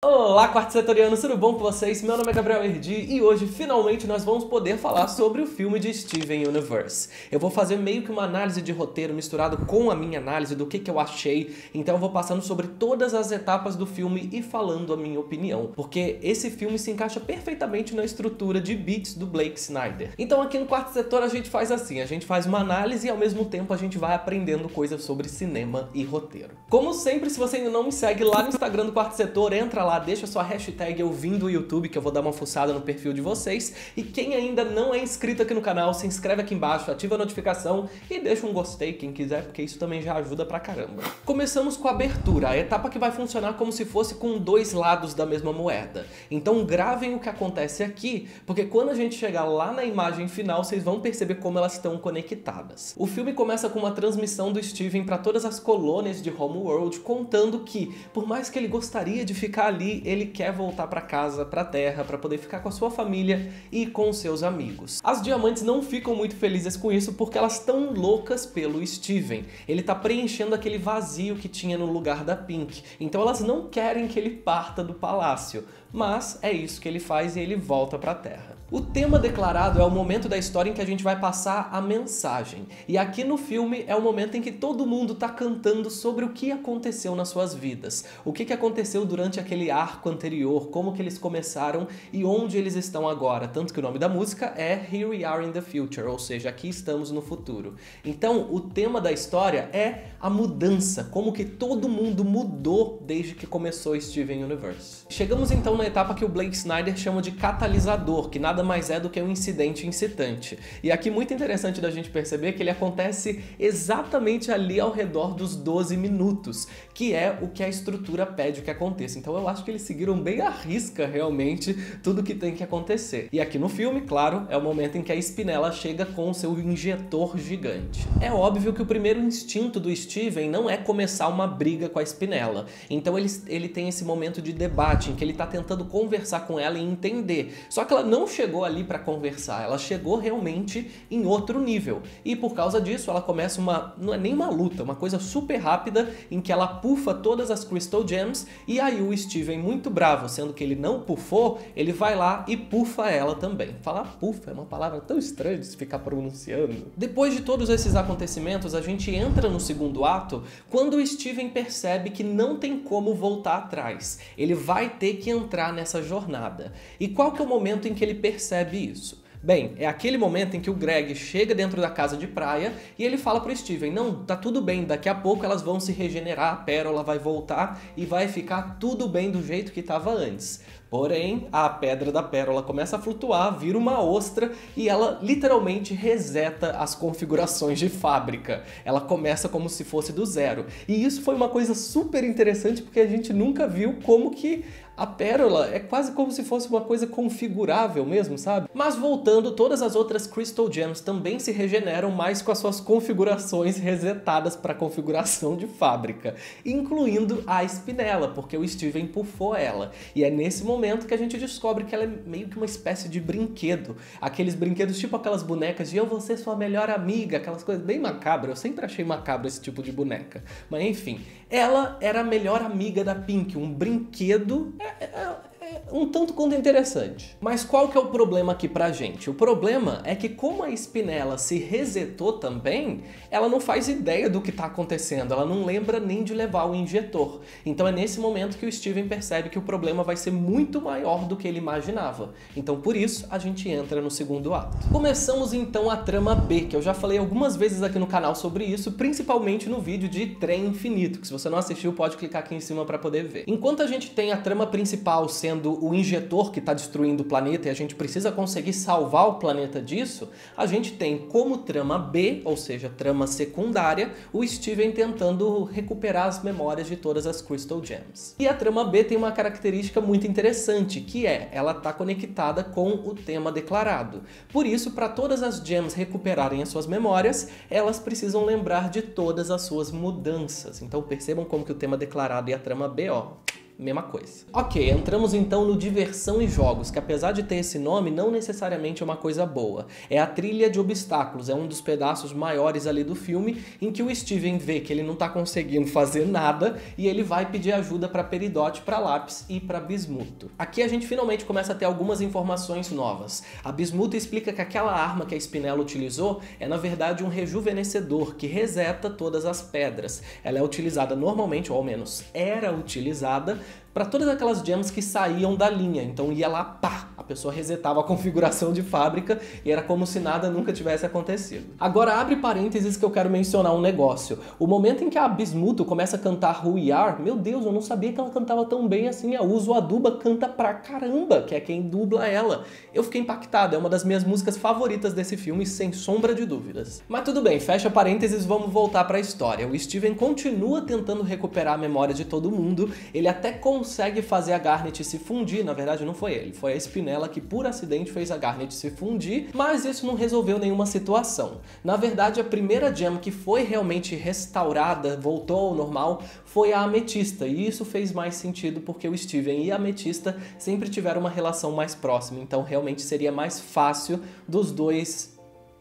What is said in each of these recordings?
Olá, quarto setorianos, tudo bom com vocês? Meu nome é Gabriel Erdi e hoje finalmente nós vamos poder falar sobre o filme de Steven Universe. Eu vou fazer meio que uma análise de roteiro misturado com a minha análise do que eu achei, então eu vou passando sobre todas as etapas do filme e falando a minha opinião, porque esse filme se encaixa perfeitamente na estrutura de beats do Blake Snyder. Então aqui no quarto setor a gente faz assim, a gente faz uma análise e ao mesmo tempo a gente vai aprendendo coisas sobre cinema e roteiro. Como sempre, se você ainda não me segue lá no Instagram do quarto setor, entra lá, deixa sua hashtag eu vim do YouTube, que eu vou dar uma fuçada no perfil de vocês. E quem ainda não é inscrito aqui no canal, se inscreve aqui embaixo, ativa a notificação e deixa um gostei, quem quiser, porque isso também já ajuda pra caramba. Começamos com a abertura, a etapa que vai funcionar como se fosse com dois lados da mesma moeda. Então gravem o que acontece aqui, porque quando a gente chegar lá na imagem final, vocês vão perceber como elas estão conectadas. O filme começa com uma transmissão do Steven para todas as colônias de Homeworld, contando que, por mais que ele gostaria de ficar ali, ele quer voltar para casa, para a Terra, para poder ficar com a sua família e com seus amigos. As diamantes não ficam muito felizes com isso porque elas estão loucas pelo Steven. Ele tá preenchendo aquele vazio que tinha no lugar da Pink. Então elas não querem que ele parta do palácio. Mas é isso que ele faz e ele volta para a Terra. O tema declarado é o momento da história em que a gente vai passar a mensagem. E aqui no filme é o momento em que todo mundo tá cantando sobre o que aconteceu nas suas vidas. O que aconteceu durante aquele arco anterior, como que eles começaram e onde eles estão agora. Tanto que o nome da música é Here We Are in the Future, ou seja, aqui estamos no futuro. Então o tema da história é a mudança, como que todo mundo mudou desde que começou Steven Universe. Chegamos então na etapa que o Blake Snyder chama de catalisador, que nada mais é do que um incidente incitante. E aqui muito interessante da gente perceber que ele acontece exatamente ali ao redor dos 12 minutos, que é o que a estrutura pede que aconteça. Então eu acho que eles seguiram bem à risca realmente tudo que tem que acontecer. E aqui no filme, claro, é o momento em que a Spinella chega com o seu injetor gigante. É óbvio que o primeiro instinto do Steven não é começar uma briga com a Spinella. Então ele tem esse momento de debate em que ele tá tentando conversar com ela e entender. Só que ela não chegou ali para conversar, ela chegou realmente em outro nível. E por causa disso ela começa não é nem uma luta, uma coisa super rápida em que ela pufa todas as Crystal Gems e aí o Steven, muito bravo, sendo que ele não pufou, ele vai lá e pufa ela também. Falar pufa é uma palavra tão estranha de se ficar pronunciando. Depois de todos esses acontecimentos, a gente entra no segundo ato quando o Steven percebe que não tem como voltar atrás. Ele vai ter que entrar nessa jornada. E qual que é o momento em que ele percebe isso? Bem, é aquele momento em que o Greg chega dentro da casa de praia e ele fala pro Steven, não, tá tudo bem, daqui a pouco elas vão se regenerar, a Pérola vai voltar e vai ficar tudo bem do jeito que estava antes. Porém, a pedra da Pérola começa a flutuar, vira uma ostra e ela literalmente reseta as configurações de fábrica. Ela começa como se fosse do zero. E isso foi uma coisa super interessante porque a gente nunca viu como que a Pérola é quase como se fosse uma coisa configurável mesmo, sabe? Mas voltando, todas as outras Crystal Gems também se regeneram, mas com as suas configurações resetadas para configuração de fábrica, incluindo a Spinella, porque o Steven pufou ela. E é nesse momento que a gente descobre que ela é meio que uma espécie de brinquedo. Aqueles brinquedos tipo aquelas bonecas de eu vou ser sua melhor amiga, aquelas coisas bem macabras. Eu sempre achei macabro esse tipo de boneca. Mas enfim, ela era a melhor amiga da Pink, um brinquedo um tanto quanto interessante. Mas qual que é o problema aqui pra gente? O problema é que como a Spinella se resetou também, ela não faz ideia do que tá acontecendo, ela não lembra nem de levar o injetor. Então é nesse momento que o Steven percebe que o problema vai ser muito maior do que ele imaginava. Então por isso a gente entra no segundo ato. Começamos então a trama B, que eu já falei algumas vezes aqui no canal sobre isso, principalmente no vídeo de Trem Infinito, que se você não assistiu pode clicar aqui em cima pra poder ver. Enquanto a gente tem a trama principal sendo o injetor que está destruindo o planeta e a gente precisa conseguir salvar o planeta disso, a gente tem como trama B, ou seja, trama secundária, o Steven tentando recuperar as memórias de todas as Crystal Gems. E a trama B tem uma característica muito interessante, que é, ela está conectada com o tema declarado. Por isso, para todas as Gems recuperarem as suas memórias, elas precisam lembrar de todas as suas mudanças. Então percebam como que o tema declarado e a trama B, ó, mesma coisa. Ok, entramos então no Diversão e Jogos, que apesar de ter esse nome, não necessariamente é uma coisa boa. É a trilha de obstáculos, é um dos pedaços maiores ali do filme, em que o Steven vê que ele não tá conseguindo fazer nada, e ele vai pedir ajuda pra Peridot, pra Lápis e pra Bismuto. Aqui a gente finalmente começa a ter algumas informações novas. A Bismuto explica que aquela arma que a Spinella utilizou é na verdade um rejuvenescedor que reseta todas as pedras. Ela é utilizada normalmente, ou ao menos era utilizada, para todas aquelas gems que saíam da linha. Então ia lá, pá, a pessoa resetava a configuração de fábrica e era como se nada nunca tivesse acontecido. Agora abre parênteses que eu quero mencionar um negócio. O momento em que a Bismuto começa a cantar Who We Are, meu Deus, eu não sabia que ela cantava tão bem assim. A Uso Aduba canta pra caramba, que é quem dubla ela. Eu fiquei impactado, é uma das minhas músicas favoritas desse filme, sem sombra de dúvidas. Mas tudo bem, fecha parênteses, vamos voltar pra história. O Steven continua tentando recuperar a memória de todo mundo, ele até consegue fazer a Garnet se fundir, na verdade não foi ele, foi a Spinella que por acidente fez a Garnet se fundir, mas isso não resolveu nenhuma situação. Na verdade, a primeira gem que foi realmente restaurada, voltou ao normal, foi a Ametista, e isso fez mais sentido porque o Steven e a Ametista sempre tiveram uma relação mais próxima, então realmente seria mais fácil dos dois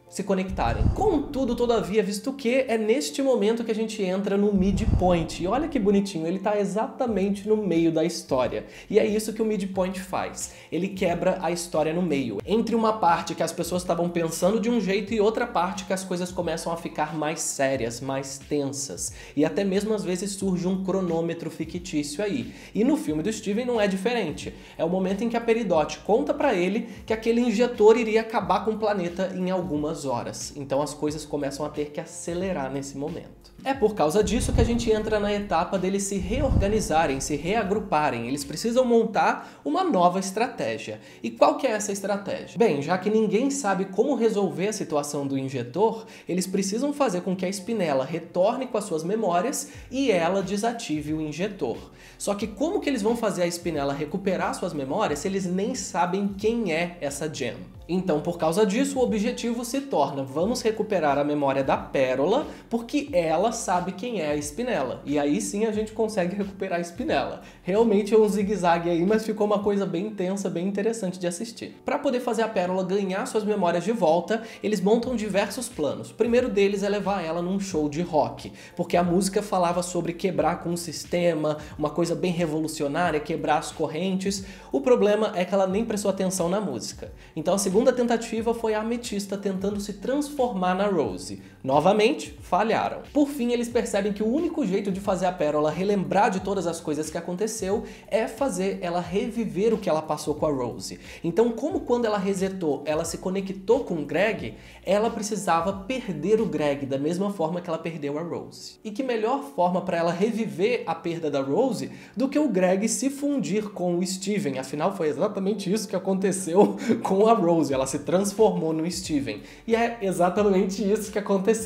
se conectarem. Contudo, todavia, visto que é neste momento que a gente entra no midpoint. E olha que bonitinho, ele tá exatamente no meio da história. E é isso que o midpoint faz. Ele quebra a história no meio. Entre uma parte que as pessoas estavam pensando de um jeito e outra parte que as coisas começam a ficar mais sérias, mais tensas. E até mesmo às vezes surge um cronômetro fictício aí. E no filme do Steven não é diferente. É o momento em que a Peridot conta pra ele que aquele injetor iria acabar com o planeta em algumas horas. Então as coisas começam a ter que acelerar nesse momento. É por causa disso que a gente entra na etapa deles se reorganizarem, se reagruparem. Eles precisam montar uma nova estratégia. E qual que é essa estratégia? Bem, já que ninguém sabe como resolver a situação do injetor, eles precisam fazer com que a Spinella retorne com as suas memórias e ela desative o injetor. Só que como que eles vão fazer a Spinella recuperar suas memórias se eles nem sabem quem é essa gem? Então, por causa disso, o objetivo se torna: vamos recuperar a memória da Pérola, porque ela sabe quem é a Spinella. E aí sim a gente consegue recuperar a Spinella. Realmente é um zigue-zague aí, mas ficou uma coisa bem intensa, bem interessante de assistir. Para poder fazer a Pérola ganhar suas memórias de volta, eles montam diversos planos. O primeiro deles é levar ela num show de rock, porque a música falava sobre quebrar com o sistema, uma coisa bem revolucionária, quebrar as correntes. O problema é que ela nem prestou atenção na música. Então a segunda tentativa foi a Ametista tentando se transformar na Rose. Novamente, falharam. Por fim, eles percebem que o único jeito de fazer a Pérola relembrar de todas as coisas que aconteceu é fazer ela reviver o que ela passou com a Rose. Então, como quando ela resetou, ela se conectou com o Greg, ela precisava perder o Greg da mesma forma que ela perdeu a Rose. E que melhor forma para ela reviver a perda da Rose do que o Greg se fundir com o Steven? Afinal, foi exatamente isso que aconteceu com a Rose. Ela se transformou no Steven. E é exatamente isso que aconteceu.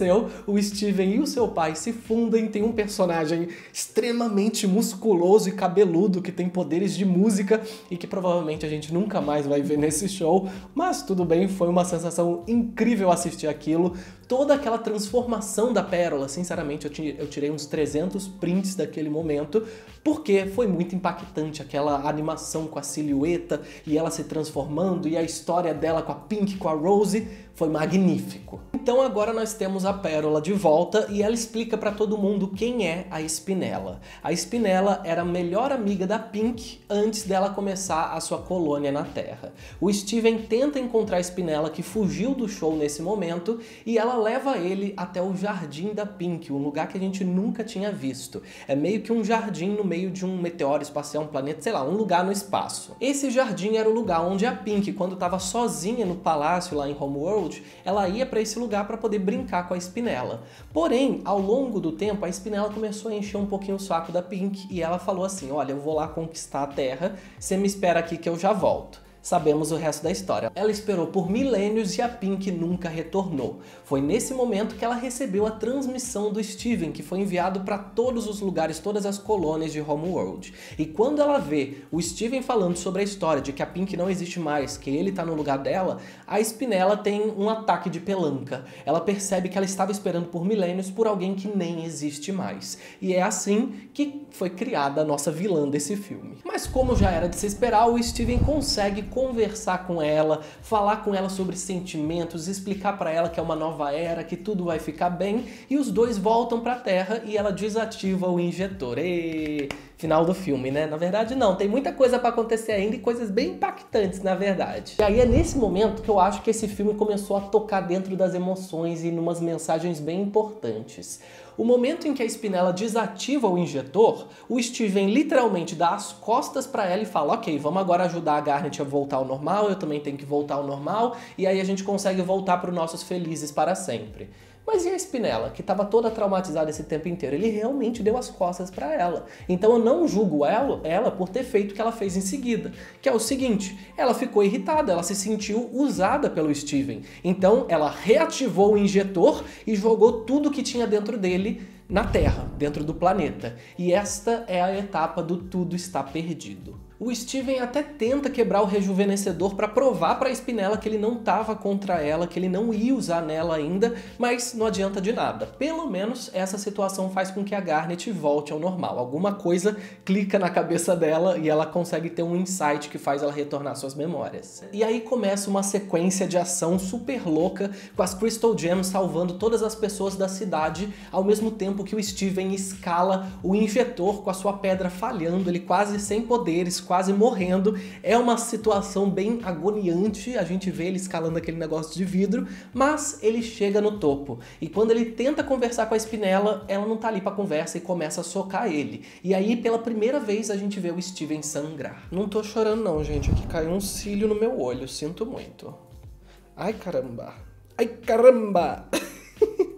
O Steven e o seu pai se fundem, tem um personagem extremamente musculoso e cabeludo que tem poderes de música e que provavelmente a gente nunca mais vai ver nesse show, mas tudo bem, foi uma sensação incrível assistir aquilo. Toda aquela transformação da Pérola, sinceramente, eu tirei uns 300 prints daquele momento, porque foi muito impactante aquela animação com a silhueta e ela se transformando e a história dela com a Pink, com a Rose, foi magnífico. Então agora nós temos a Pérola de volta e ela explica pra todo mundo quem é a Spinella. A Spinella era a melhor amiga da Pink antes dela começar a sua colônia na Terra. O Steven tenta encontrar a Spinella, que fugiu do show nesse momento, e ela leva ele até o jardim da Pink, um lugar que a gente nunca tinha visto. É meio que um jardim no meio de um meteoro espacial, um planeta, sei lá, um lugar no espaço. Esse jardim era o lugar onde a Pink, quando estava sozinha no palácio lá em Homeworld, ela ia para esse lugar para poder brincar com a Spinella. Porém, ao longo do tempo, a Spinella começou a encher um pouquinho o saco da Pink e ela falou assim: olha, eu vou lá conquistar a Terra, você me espera aqui que eu já volto. Sabemos o resto da história. Ela esperou por milênios e a Pink nunca retornou. Foi nesse momento que ela recebeu a transmissão do Steven, que foi enviado para todos os lugares, todas as colônias de Homeworld. E quando ela vê o Steven falando sobre a história de que a Pink não existe mais, que ele tá no lugar dela, a Spinella tem um ataque de pelanca. Ela percebe que ela estava esperando por milênios por alguém que nem existe mais. E é assim que foi criada a nossa vilã desse filme. Mas como já era de se esperar, o Steven consegue conversar com ela, falar com ela sobre sentimentos, explicar pra ela que é uma nova era, que tudo vai ficar bem, e os dois voltam pra Terra e ela desativa o injetor. Final do filme, né? Na verdade, não. Tem muita coisa pra acontecer ainda e coisas bem impactantes, na verdade. E aí é nesse momento que eu acho que esse filme começou a tocar dentro das emoções e numas mensagens bem importantes. O momento em que a Spinella desativa o injetor, o Steven literalmente dá as costas pra ela e fala: ok, vamos agora ajudar a Garnet a voltar ao normal, eu também tenho que voltar ao normal, e aí a gente consegue voltar para os nossos felizes para sempre. Mas e a Spinella, que estava toda traumatizada esse tempo inteiro? Ele realmente deu as costas para ela. Então eu não julgo ela por ter feito o que ela fez em seguida, que é o seguinte: ela ficou irritada, ela se sentiu usada pelo Steven. Então ela reativou o injetor e jogou tudo que tinha dentro dele na Terra, dentro do planeta. E esta é a etapa do tudo está perdido. O Steven até tenta quebrar o rejuvenescedor para provar para a Spinella que ele não estava contra ela, que ele não ia usar nela ainda, mas não adianta de nada. Pelo menos essa situação faz com que a Garnet volte ao normal. Alguma coisa clica na cabeça dela e ela consegue ter um insight que faz ela retornar suas memórias. E aí começa uma sequência de ação super louca, com as Crystal Gems salvando todas as pessoas da cidade, ao mesmo tempo que o Steven escala o injetor com a sua pedra falhando, ele quase sem poderes, quase morrendo. É uma situação bem agoniante, a gente vê ele escalando aquele negócio de vidro, mas ele chega no topo. E quando ele tenta conversar com a Spinella, ela não tá ali pra conversa e começa a socar ele. E aí, pela primeira vez, a gente vê o Steven sangrar. Não tô chorando não, gente, aqui caiu um cílio no meu olho, sinto muito. Ai, caramba. Ai, caramba!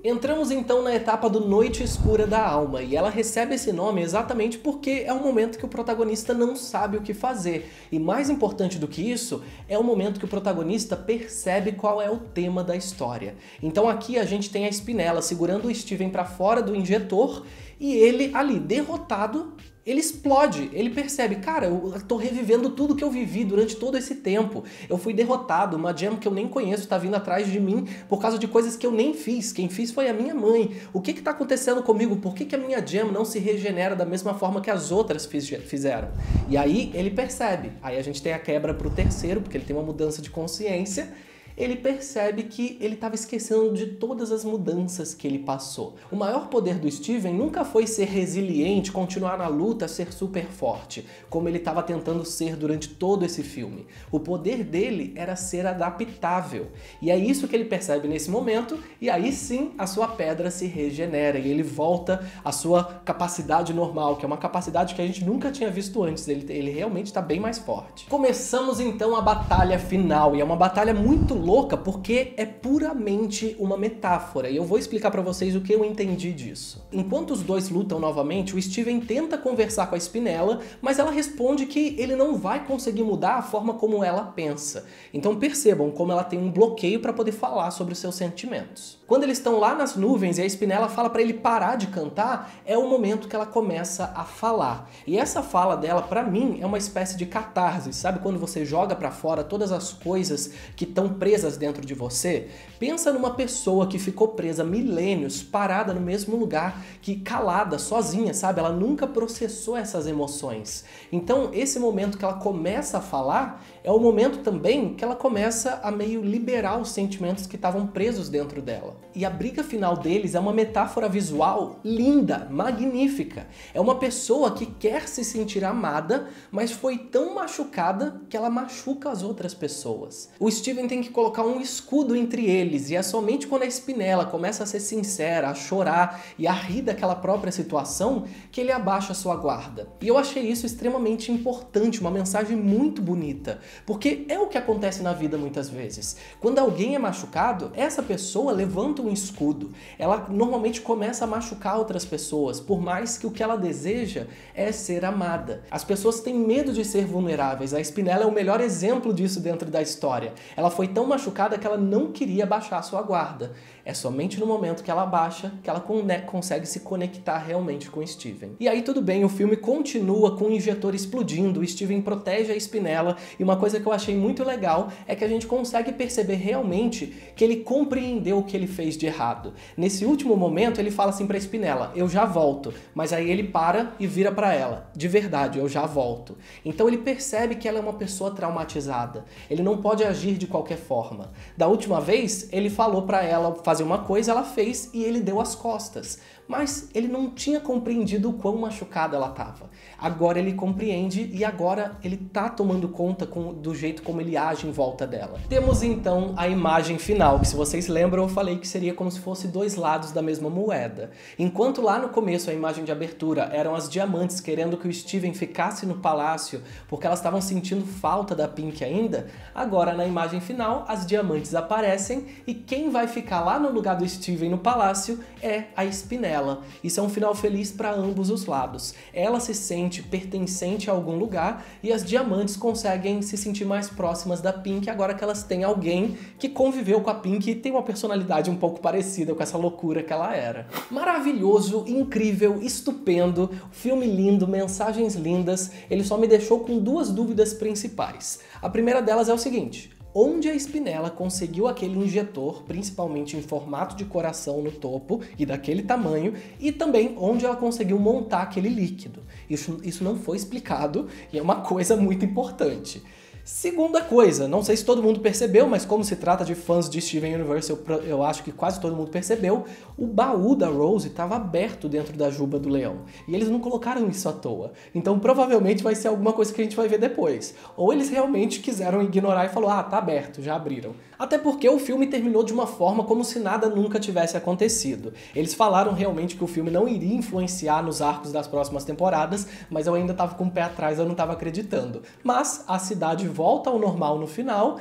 Entramos então na etapa do Noite Escura da Alma, e ela recebe esse nome exatamente porque é um momento que o protagonista não sabe o que fazer. E mais importante do que isso, é o momento que o protagonista percebe qual é o tema da história. Então aqui a gente tem a Spinella segurando o Steven para fora do injetor, e ele ali, derrotado, ele explode, ele percebe: cara, eu tô revivendo tudo que eu vivi durante todo esse tempo. Eu fui derrotado, uma gem que eu nem conheço tá vindo atrás de mim por causa de coisas que eu nem fiz. Quem fez foi a minha mãe. O que tá acontecendo comigo? Por que a minha gem não se regenera da mesma forma que as outras fizeram? E aí ele percebe. Aí a gente tem a quebra pro terceiro, porque ele tem uma mudança de consciência. Ele percebe que ele estava esquecendo de todas as mudanças que ele passou. O maior poder do Steven nunca foi ser resiliente, continuar na luta, ser super forte, como ele estava tentando ser durante todo esse filme. O poder dele era ser adaptável. E é isso que ele percebe nesse momento, e aí sim a sua pedra se regenera e ele volta à sua capacidade normal, que é uma capacidade que a gente nunca tinha visto antes. Ele realmente está bem mais forte. Começamos então a batalha final, e é uma batalha muito louca porque é puramente uma metáfora, e eu vou explicar pra vocês o que eu entendi disso. Enquanto os dois lutam novamente, o Steven tenta conversar com a Spinella, mas ela responde que ele não vai conseguir mudar a forma como ela pensa. Então percebam como ela tem um bloqueio para poder falar sobre os seus sentimentos. Quando eles estão lá nas nuvens e a Spinella fala para ele parar de cantar, é o momento que ela começa a falar. E essa fala dela, pra mim, é uma espécie de catarse. Sabe quando você joga pra fora todas as coisas que estão presas dentro de você? Pensa numa pessoa que ficou presa milênios, parada no mesmo lugar, que calada, sozinha, sabe? Ela nunca processou essas emoções. Então, esse momento que ela começa a falar é o momento também que ela começa a meio liberar os sentimentos que estavam presos dentro dela. E a briga final deles é uma metáfora visual linda, magnífica. É uma pessoa que quer se sentir amada, mas foi tão machucada que ela machuca as outras pessoas. O Steven tem que colocar um escudo entre eles, e é somente quando a Spinella começa a ser sincera, a chorar e a rir daquela própria situação que ele abaixa a sua guarda. E eu achei isso extremamente importante, uma mensagem muito bonita, porque é o que acontece na vida muitas vezes. Quando alguém é machucado, essa pessoa levanta um escudo, ela normalmente começa a machucar outras pessoas, por mais que o que ela deseja é ser amada. As pessoas têm medo de ser vulneráveis, a Spinella é o melhor exemplo disso dentro da história. Ela foi tão machucada que ela não queria baixar a sua guarda. É somente no momento que ela baixa que ela consegue se conectar realmente com Steven. E aí tudo bem, o filme continua com o injetor explodindo, o Steven protege a Spinella, e uma coisa que eu achei muito legal é que a gente consegue perceber realmente que ele compreendeu o que ele fez de errado. Nesse último momento ele fala assim pra Spinella, eu já volto, mas aí ele para e vira pra ela, de verdade, eu já volto. Então ele percebe que ela é uma pessoa traumatizada, ele não pode agir de qualquer forma. Da última vez, ele falou pra ela fazer uma coisa, ela fez e ele deu as costas. Mas ele não tinha compreendido o quão machucada ela estava. Agora ele compreende e agora ele tá tomando conta do jeito como ele age em volta dela. Temos então a imagem final, que se vocês lembram eu falei que seria como se fosse dois lados da mesma moeda. Enquanto lá no começo a imagem de abertura eram as diamantes querendo que o Steven ficasse no palácio porque elas estavam sentindo falta da Pink ainda, agora na imagem final as diamantes aparecem e quem vai ficar lá no lugar do Steven no palácio é a Spinella. Isso é um final feliz para ambos os lados. Ela se sente pertencente a algum lugar e as diamantes conseguem se sentir mais próximas da Pink agora que elas têm alguém que conviveu com a Pink e tem uma personalidade um pouco parecida com essa loucura que ela era. Maravilhoso, incrível, estupendo, filme lindo, mensagens lindas. Ele só me deixou com duas dúvidas principais. A primeira delas é o seguinte: onde a Spinella conseguiu aquele injetor, principalmente em formato de coração no topo e daquele tamanho, e também onde ela conseguiu montar aquele líquido. Isso não foi explicado e é uma coisa muito importante. Segunda coisa, não sei se todo mundo percebeu, mas como se trata de fãs de Steven Universe, eu acho que quase todo mundo percebeu, o baú da Rose estava aberto dentro da juba do leão. E eles não colocaram isso à toa. Então provavelmente vai ser alguma coisa que a gente vai ver depois. Ou eles realmente quiseram ignorar e falou, ah, tá aberto, já abriram. Até porque o filme terminou de uma forma como se nada nunca tivesse acontecido. Eles falaram realmente que o filme não iria influenciar nos arcos das próximas temporadas, mas eu ainda tava com o pé atrás, eu não tava acreditando. Mas a cidade volta ao normal no final,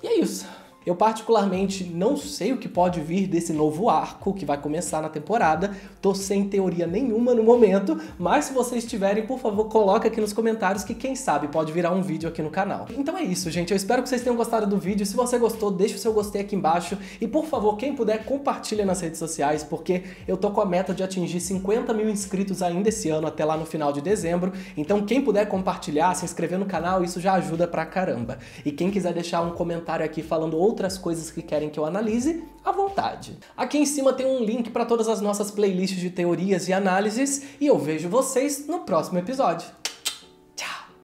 e é isso. Eu particularmente não sei o que pode vir desse novo arco que vai começar na temporada, tô sem teoria nenhuma no momento, mas se vocês tiverem, por favor, coloca aqui nos comentários que quem sabe pode virar um vídeo aqui no canal. Então é isso, gente, eu espero que vocês tenham gostado do vídeo, se você gostou, deixa o seu gostei aqui embaixo e, por favor, quem puder, compartilha nas redes sociais, porque eu tô com a meta de atingir 50 mil inscritos ainda esse ano, até lá no final de dezembro, então quem puder compartilhar, se inscrever no canal, isso já ajuda pra caramba. E quem quiser deixar um comentário aqui falando outras coisas que querem que eu analise, à vontade. Aqui em cima tem um link para todas as nossas playlists de teorias e análises, e eu vejo vocês no próximo episódio.